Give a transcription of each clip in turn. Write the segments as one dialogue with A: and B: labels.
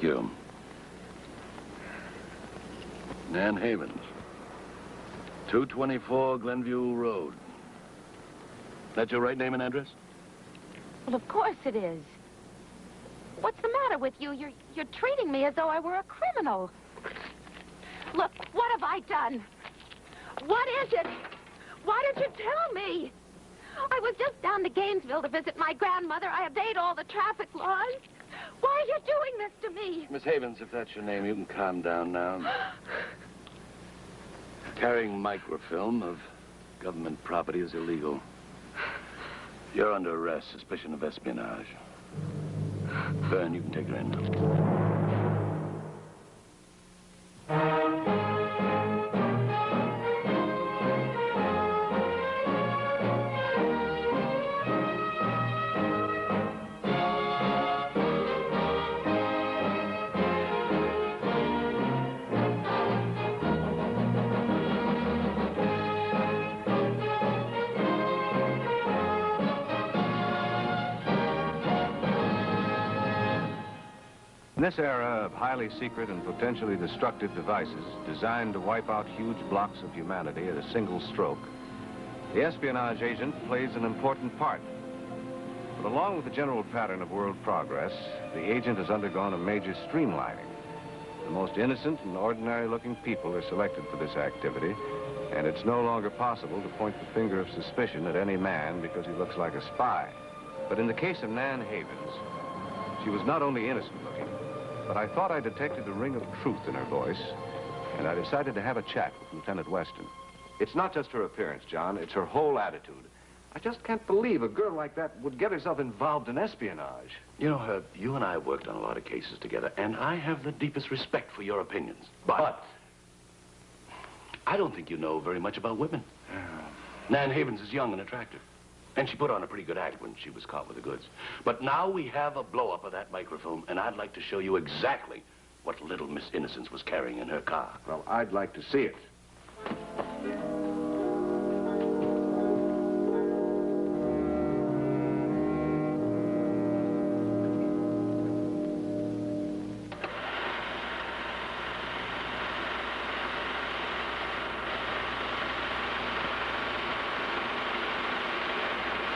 A: you. Nan Havens. 224 Glenville Road. That your right name and address?
B: Well, of course it is. What's the matter with you? You're treating me as though I were a criminal. Look, what have I done? What is it? Why didn't you tell me? I was just down to Gainesville to visit my grandmother. I obeyed all the traffic laws. Why are you doing this to me?
A: Miss Havens, if that's your name, you can calm down now. Carrying microfilm of government property is illegal. You're under arrest, suspicion of espionage. Byrne, you can take her in now.
C: In this era of highly secret and potentially destructive devices designed to wipe out huge blocks of humanity at a single stroke, the espionage agent plays an important part. But along with the general pattern of world progress, the agent has undergone a major streamlining. The most innocent and ordinary-looking people are selected for this activity, and it's no longer possible to point the finger of suspicion at any man because he looks like a spy. But in the case of Nan Havens, she was not only innocent-looking, but I thought I detected a ring of truth in her voice, and I decided to have a chat with Lieutenant Weston.
D: It's not just her appearance, John. It's her whole attitude. I just can't believe a girl like that would get herself involved in espionage.
A: You know, Herb, you and I have worked on a lot of cases together, and I have the deepest respect for your opinions. But I don't think you know very much about women. Nan Havens is young and attractive. And she put on a pretty good act when she was caught with the goods. But now we have a blow-up of that microfilm, and I'd like to show you exactly what little Miss Innocence was carrying in her car.
D: Well, I'd like to see it.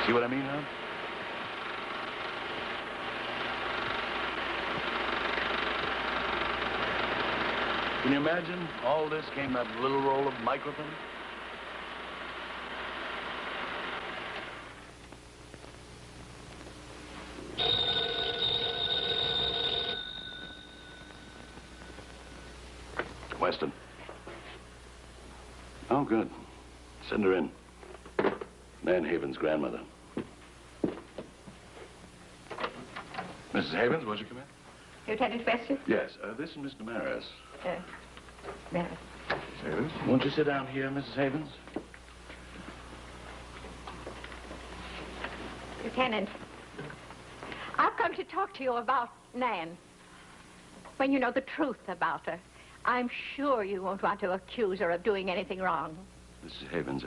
A: See what I mean, huh? Can you imagine all this came that little roll of microfilm? Weston. Oh, good. Send her in. Nan Havens' grandmother. Mrs. Havens, won't you come in?
B: Lieutenant Weston?
A: Yes, this is Mr. Maris.
B: Maris.
A: Mrs. Havens, won't you sit down here, Mrs. Havens?
B: Lieutenant, I've come to talk to you about Nan. When you know the truth about her, I'm sure you won't want to accuse her of doing anything wrong.
A: Mrs. Havens,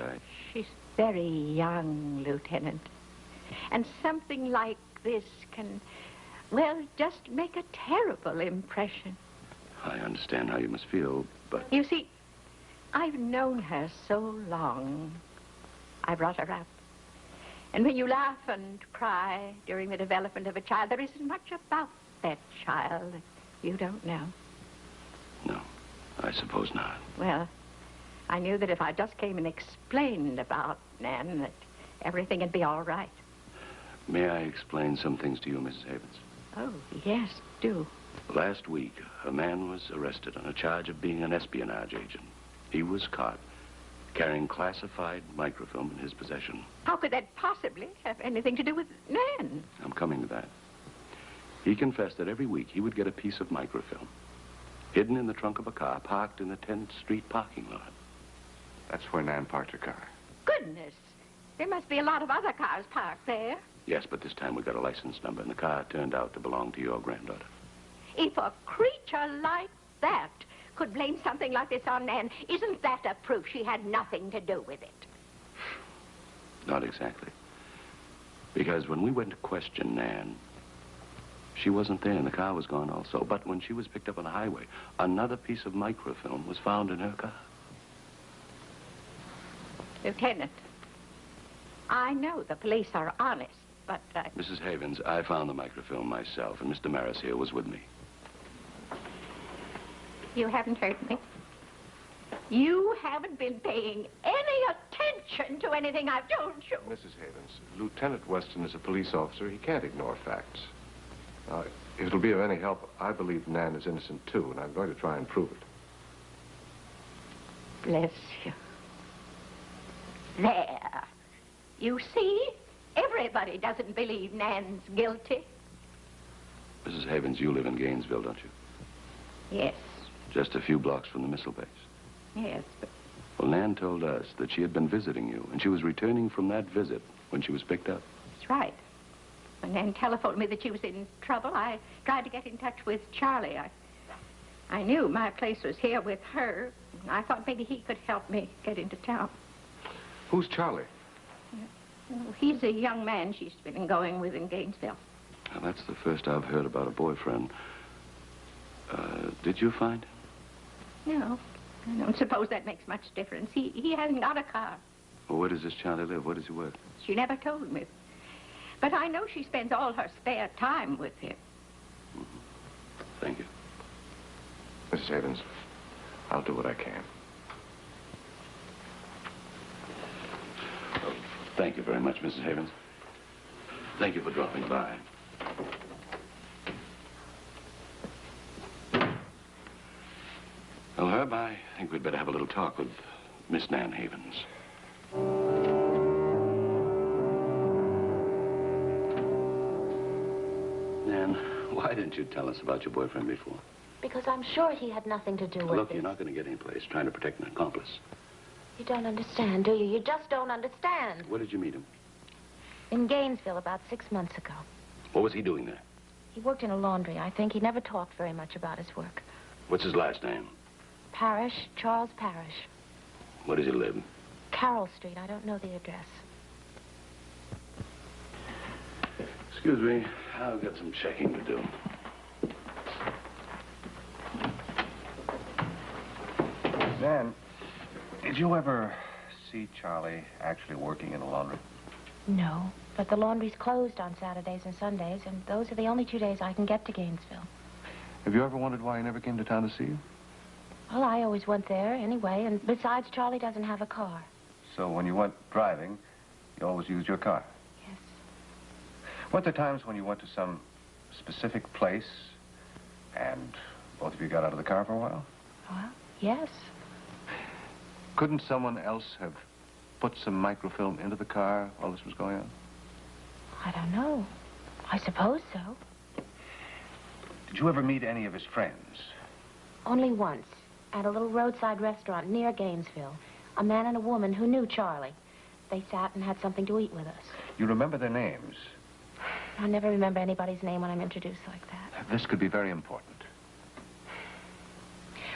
B: She's very young, Lieutenant. And something like this can, well, just make a terrible impression.
A: I understand how you must feel, but...
B: You see, I've known her so long. I brought her up. And when you laugh and cry during the development of a child, there isn't much about that child that you don't know.
A: No, I suppose not.
B: Well, I knew that if I just came and explained about Nan, that everything would be all right.
A: May I explain some things to you, Mrs. Havens?
B: Oh, yes, do.
A: Last week, a man was arrested on a charge of being an espionage agent. He was caught carrying classified microfilm in his possession.
B: How could that possibly have anything to do with Nan?
A: I'm coming to that. He confessed that every week he would get a piece of microfilm hidden in the trunk of a car parked in the 10th Street parking lot.
D: That's where Nan parked her car.
B: Goodness, there must be a lot of other cars parked there.
A: Yes, but this time we got a license number, and the car turned out to belong to your granddaughter.
B: If a creature like that could blame something like this on Nan, isn't that a proof she had nothing to do with it?
A: Not exactly. Because when we went to question Nan, She wasn't there, and the car was gone also. But when she was picked up on the highway, another piece of microfilm was found in her car.
E: Lieutenant, I know the police are honest, but...
A: Mrs. Havens, I found the microfilm myself, and Mr. Maris here was with me.
E: You haven't heard me? You haven't been paying any attention to anything I've told you.
D: Mrs. Havens, Lieutenant Weston is a police officer. He can't ignore facts. If it'll be of any help, I believe Nan is innocent, too, and I'm going to try and prove it.
E: Bless you. There. You see? Everybody doesn't believe Nan's guilty.
A: Mrs. Havens, you live in Gainesville, don't you?
E: Yes.
A: Just a few blocks from the missile base.
E: Yes, but...
A: Well, Nan told us that she had been visiting you, and she was returning from that visit when she was picked up.
E: That's right. When Nan telephoned me that she was in trouble, I tried to get in touch with Charlie. I knew my place was here with her. I thought maybe he could help me get into town.
D: Who's Charlie?
E: He's a young man she's been going with in Gainesville.
A: Now, that's the first I've heard about a boyfriend. Did you find him?
E: No. I don't suppose that makes much difference. He hasn't got a car.
A: Well, where does this Charlie live? Where does he work?
E: She never told me. But I know she spends all her spare time with him.
A: Mm-hmm. Thank you.
D: Mrs. Havens, I'll do what I can.
A: Well, thank you very much, Mrs. Havens. Thank you for dropping by. Well, Herb, I think we'd better have a little talk with Miss Nan Havens. Nan, why didn't you tell us about your boyfriend before?
B: Because I'm sure he had nothing to do with
A: Look,
B: it.
A: you're not going to get any place trying to protect an accomplice.
B: You don't understand, do you? You just don't understand.
A: Where did you meet him?
B: In Gainesville about 6 months ago.
A: What was he doing there?
B: He worked in a laundry, I think. He never talked very much about his work.
A: What's his last name?
B: Parrish, Charles Parrish.
A: Where does he live?
B: Carroll Street. I don't know the address.
A: Excuse me. I've got some checking to do.
C: Nan, did you ever see Charlie actually working in a laundry?
B: No, but the laundry's closed on Saturdays and Sundays, and those are the only 2 days I can get to Gainesville.
C: Have you ever wondered why he never came to town to see you?
B: Well, I always went there anyway, and besides, Charlie doesn't have a car.
C: So when you went driving, you always used your car?
B: Yes.
C: Weren't there times when you went to some specific place and both of you got out of the car for a while?
B: Well, yes.
C: Couldn't someone else have put some microfilm into the car while this was going on?
B: I don't know. I suppose so.
C: Did you ever meet any of his friends?
B: Only once, at a little roadside restaurant near Gainesville. A man and a woman who knew Charlie. They sat and had something to eat with us.
C: You remember their names?
B: I never remember anybody's name when I'm introduced like that.
C: This could be very important.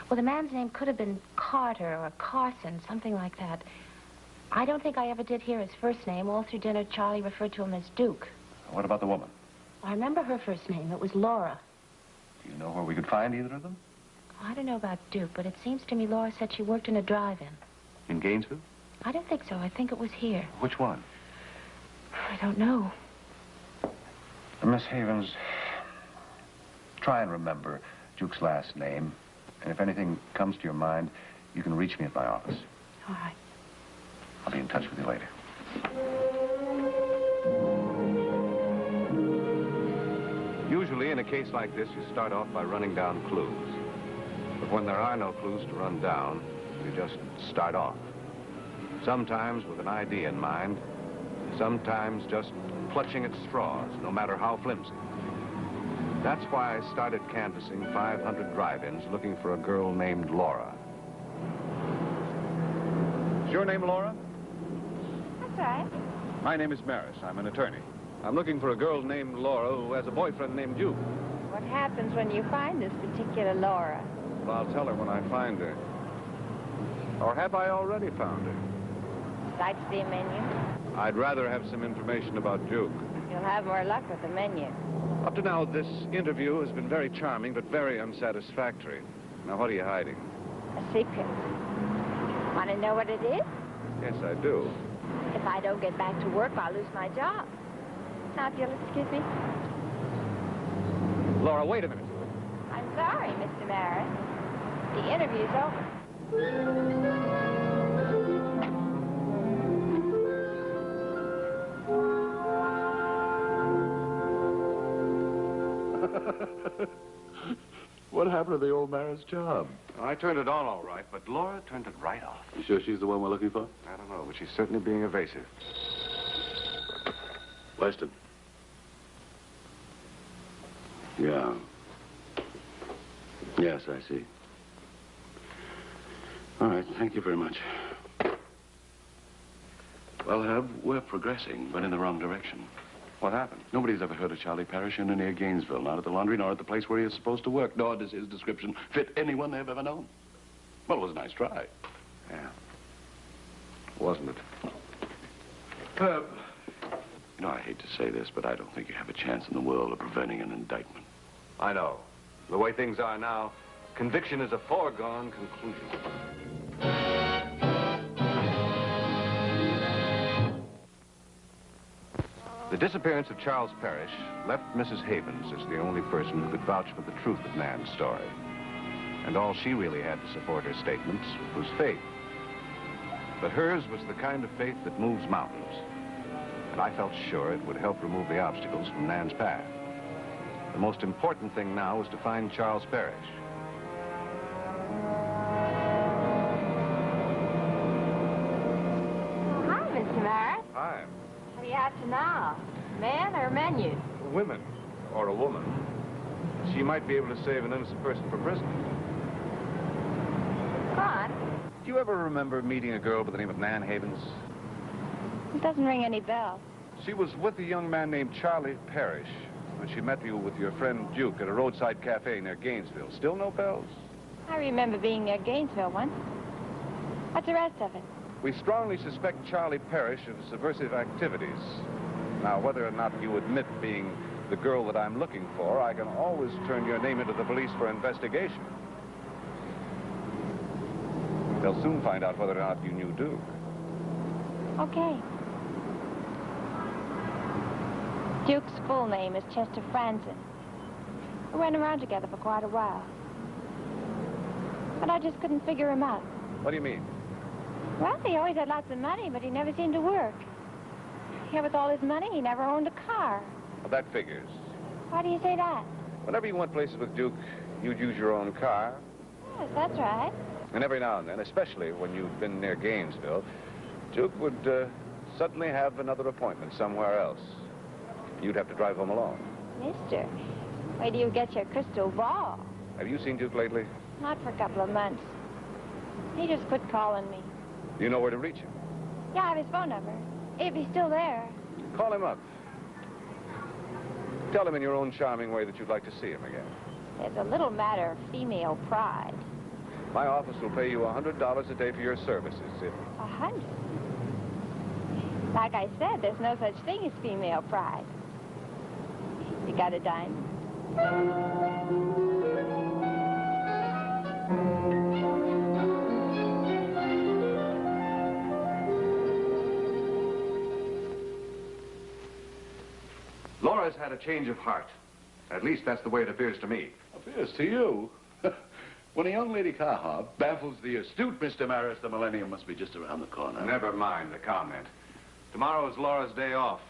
B: Well, the man's name could have been Carter or Carson, something like that. I don't think I ever did hear his first name. All through dinner, Charlie referred to him as Duke.
C: What about the woman?
B: I remember her first name. It was Laura.
C: Do you know where we could find either of them?
B: I don't know about Duke, but it seems to me Laura said she worked in a drive-in.
C: In Gainesville?
B: I don't think so. I think it was here.
C: Which one?
B: I don't know.
C: Miss Havens, try and remember Duke's last name. And if anything comes to your mind, you can reach me at my office.
B: All right.
C: I'll be in touch with you later. Usually, in a case like this, you start off by running down clues. But when there are no clues to run down, you just start off. Sometimes with an idea in mind, sometimes just clutching at straws, no matter how flimsy. That's why I started canvassing 500 drive-ins looking for a girl named Laura.
F: Is your name Laura?
E: That's right.
F: My name is Maris. I'm an attorney. I'm looking for a girl named Laura who has a boyfriend named Duke.
G: What happens when you find this particular Laura?
F: Well, I'll tell her when I find her. Or have I already found her?
G: Like to see a menu?
F: I'd rather have some information about Duke.
G: You'll have more luck with the menu.
F: Up to now, this interview has been very charming, but very unsatisfactory. Now, what are you hiding?
G: A secret. Want to know what it is?
F: Yes, I do.
G: If I don't get back to work, I'll lose my job. Now, if you'll excuse me.
F: Laura, wait a minute.
G: I'm sorry, Mr. Maris. The interview's over.
A: What happened to the old Maris job?
C: I turned it on all right, but Laura turned it right off.
A: You sure she's the one we're looking for?
C: I don't know, but she's certainly being evasive.
A: Weston. Yeah. Yes, I see. All right, thank you very much. Well, Herb, we're progressing, but in the wrong direction.
C: What happened?
A: Nobody's ever heard of Charlie Parrish in or near Gainesville, not at the laundry, nor at the place where he is supposed to work, nor does his description fit anyone they've ever known. Well, it was a nice try.
C: Yeah. Wasn't it?
A: Herb. You know, I hate to say this, but I don't think you have a chance in the world of preventing an indictment.
C: I know. The way things are now, conviction is a foregone conclusion. The disappearance of Charles Parrish left Mrs. Havens as the only person who could vouch for the truth of Nan's story. And all she really had to support her statements was faith. But hers was the kind of faith that moves mountains. And I felt sure it would help remove the obstacles from Nan's path. The most important thing now was to find Charles Parrish.
G: Hi, Mr. Maris.
C: Hi.
G: What are you after now? Man or menu?
F: Women, or a woman. She might be able to save an innocent person from prison.
G: Go on.
F: Do you ever remember meeting a girl by the name of Nan Havens?
G: It doesn't ring any bells.
F: She was with a young man named Charlie Parrish when she met you with your friend Duke at a roadside cafe near Gainesville. Still no bells?
G: I remember being near Gainesville once. What's the rest of it?
F: We strongly suspect Charlie Parrish of subversive activities. Now, whether or not you admit being the girl that I'm looking for, I can always turn your name into the police for investigation. They'll soon find out whether or not you knew Duke.
G: Okay. Duke's full name is Chester Franzen. We went around together for quite a while. But I just couldn't figure him out.
F: What do you mean?
G: Well, he always had lots of money, but he never seemed to work. Here, with all his money, he never owned a car.
F: Well, that figures.
G: Why do you say that?
F: Whenever you went places with Duke, you'd use your own car.
G: Yes, that's right.
F: And every now and then, especially when you've been near Gainesville, Duke would suddenly have another appointment somewhere else. You'd have to drive home alone.
G: Mister, where do you get your crystal ball?
F: Have you seen Duke lately?
G: Not for a couple of months. He just quit calling me.
F: Do you know where to reach him?
G: Yeah, I have his phone number. If he's still there.
F: Call him up. Tell him in your own charming way that you'd like to see him again.
G: There's a little matter of female pride.
F: My office will pay you $100 a day for your services.
G: 100? Like I said, there's no such thing as female pride. You got a dime?
C: Laura's had a change of heart. At least that's the way it appears to me.
A: Appears to you. When a young lady car baffles the astute Mr. Maris, the millennium must be just around the corner.
C: Never mind the comment. Tomorrow is Laura's day off.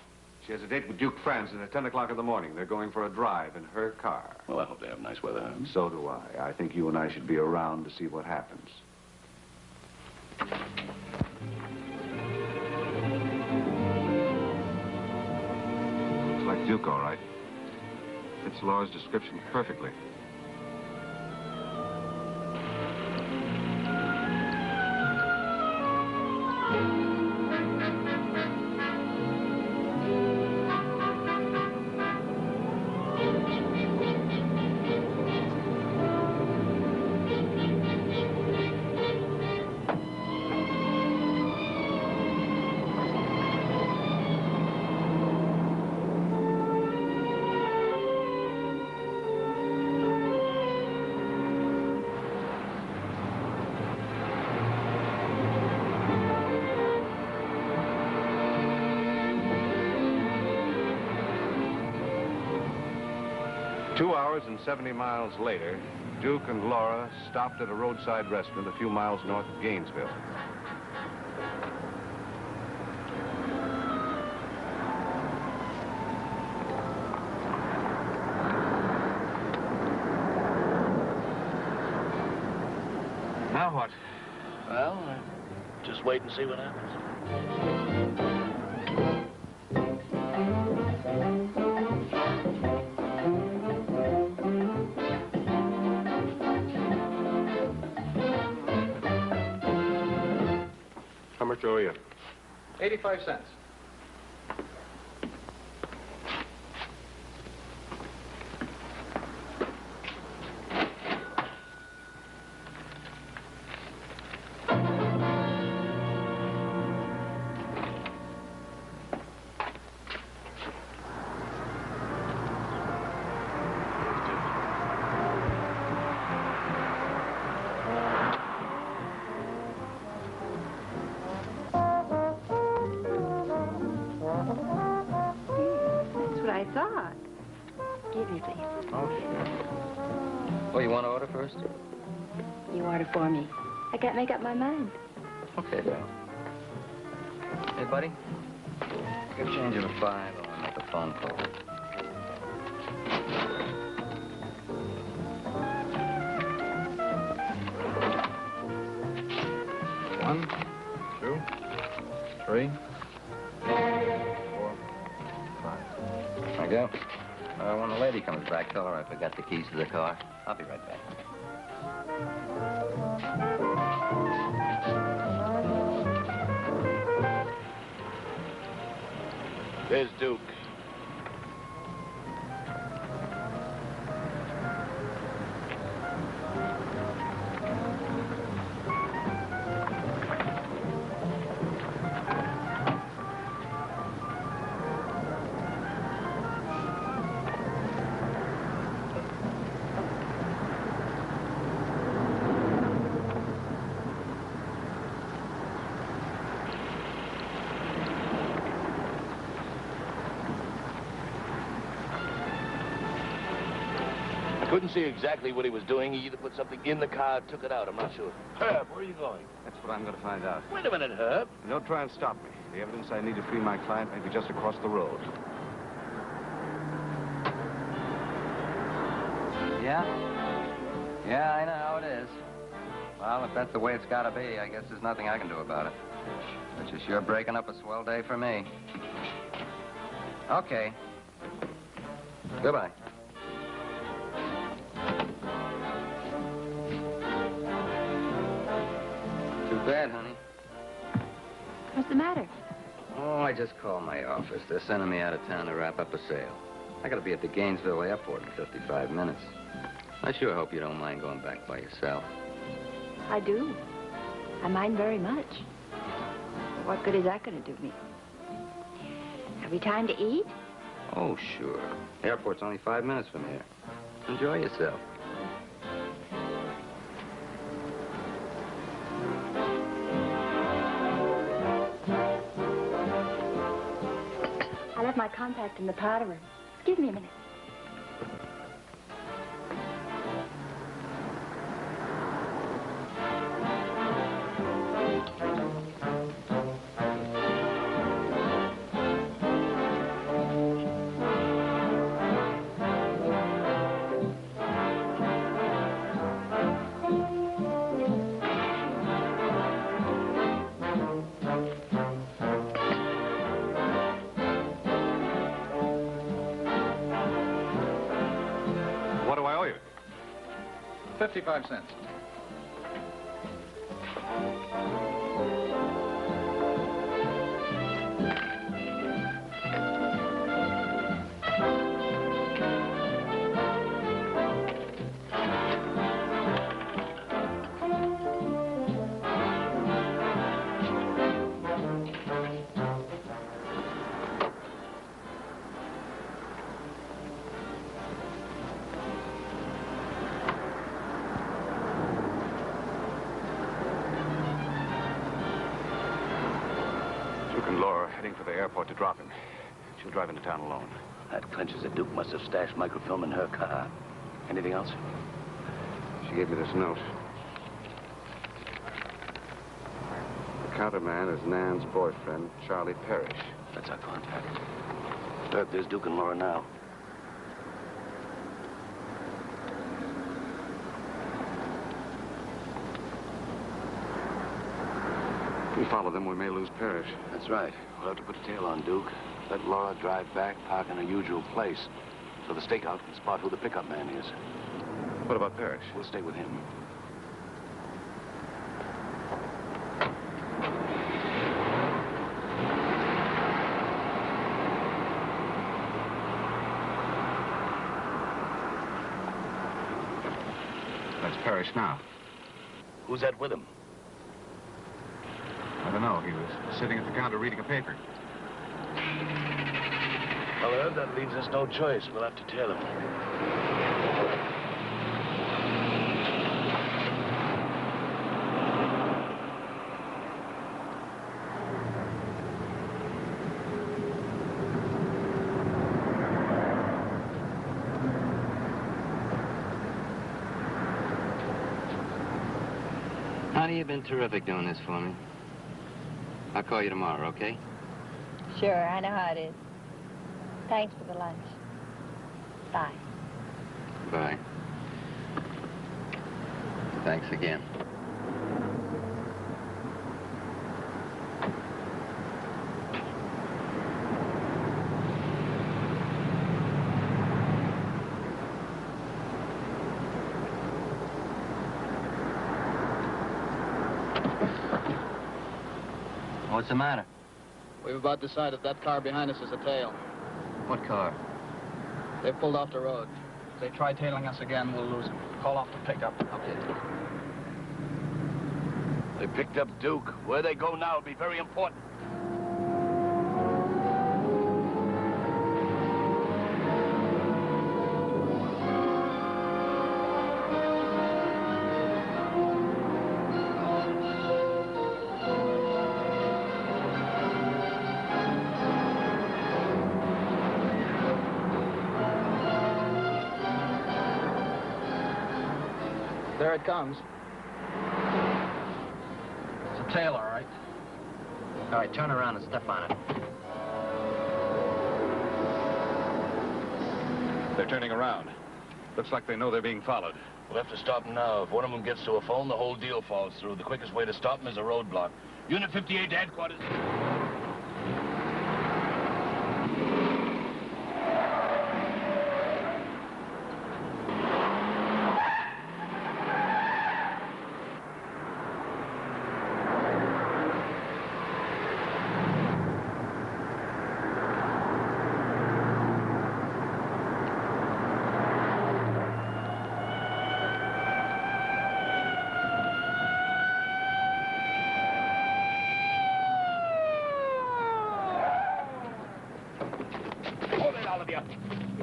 C: She has a date with Duke Franzen at 10 o'clock in the morning. They're going for a drive in her car.
A: Well, I hope they have nice weather.
C: So do I. I think you and I should be around to see what happens. Looks like Duke, all right. Fits Laura's description perfectly. 2 hours and 70 miles later, Duke and Laura stopped at a roadside restaurant a few miles north of Gainesville. Now what?
A: Well, just wait and see what happens.
D: How much owe you?
F: 85 cents.
G: For me. I can't make up my mind.
H: Okay, pal. Hey, buddy. Give change of a 5 or I'll make a phone call.
F: One, 2, 3, 4, 5.
H: There you go. When the lady comes back, tell her I forgot the keys to the car. I'll be right back.
A: There's Duke. Couldn't see exactly what he was doing. He either put something in the car or took it out. I'm not sure. Herb, where are you going?
C: That's what I'm going to find out.
A: Wait a minute, Herb.
C: Don't try and stop me. The evidence I need to free my client may be just across the road.
H: Yeah? Yeah, I know how it is. Well, if that's the way it's got to be, I guess there's nothing I can do about it. But you're sure breaking up a swell day for me. Okay. Goodbye. Too bad, honey.
G: What's the matter?
H: Oh, I just called my office. They're sending me out of town to wrap up a sale. I gotta be at the Gainesville airport in 55 minutes. I sure hope you don't mind going back by yourself.
G: I do. I mind very much. What good is that going to do me? Have we time to eat?
H: Oh, sure. Airport's only 5 minutes from here. Enjoy yourself.
G: I left my compact in the powder room. Give me a minute.
F: What do I owe you? 55 cents.
C: Duke and Laura are heading for the airport to drop him. She'll drive into town alone.
A: That clinches it. Duke must have stashed microfilm in her car. Anything else?
D: She gave me this note. The counterman is Nan's boyfriend, Charlie Parrish.
A: That's our contact. Look, there's Duke and Laura now.
D: If we follow them, we may lose Parrish.
A: That's right. We'll have to put a tail on Duke. Let Laura drive back, park in her usual place, so the stakeout can spot who the pickup man is.
D: What about Parrish?
A: We'll stay with him.
C: That's Parrish now.
A: Who's that with him?
C: I don't know. He was sitting at the counter reading a paper.
A: Well, Herb, that leaves us no choice. We'll have to tail him.
H: Honey, you've been terrific doing this for me. I'll call you tomorrow, okay?
G: Sure, I know how it is. Thanks for the lunch. Bye.
H: Bye. Thanks again. What's the matter?
I: We've about decided that car behind us is a tail.
H: What car?
I: They pulled off the road. If they try tailing us again, we'll lose them. Call off the pickup.
H: Okay.
A: They picked up Duke. Where they go now will be very important.
I: There it comes. It's a tail, all right.
H: All right, turn around and step on it.
C: They're turning around. Looks like they know they're being followed.
A: We'll have to stop them now. If one of them gets to a phone, the whole deal falls through. The quickest way to stop them is a roadblock. Unit 58 to headquarters.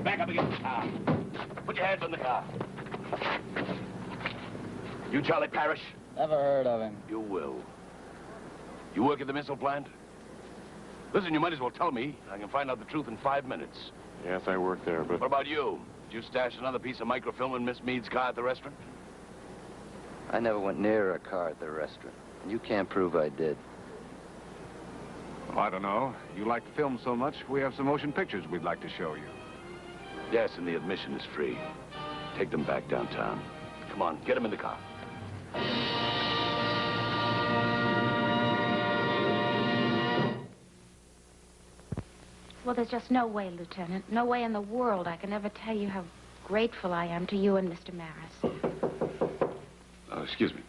A: Back up against the car. Put your hands on the car. You Charlie Parrish?
I: Never heard of him.
A: You will. You work at the missile plant? Listen, you might as well tell me. I can find out the truth in 5 minutes.
D: Yes, I work there, but...
A: What about you? Did you stash another piece of microfilm in Miss Meade's car at the restaurant?
H: I never went near a car at the restaurant. And you can't prove I did.
C: Well, I don't know. You like the film so much, we have some motion pictures we'd like to show you.
A: Yes, and the admission is free. Take them back downtown. Come on, get them in the car.
B: Well, there's just no way, Lieutenant. No way in the world I can ever tell you how grateful I am to you and Mr. Maris.
A: Excuse me.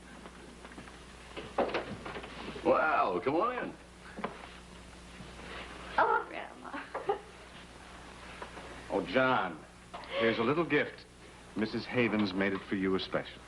A: Well, come on in.
B: Oh, Grandma.
C: Oh, John, here's a little gift. Mrs. Havens made it for you especially.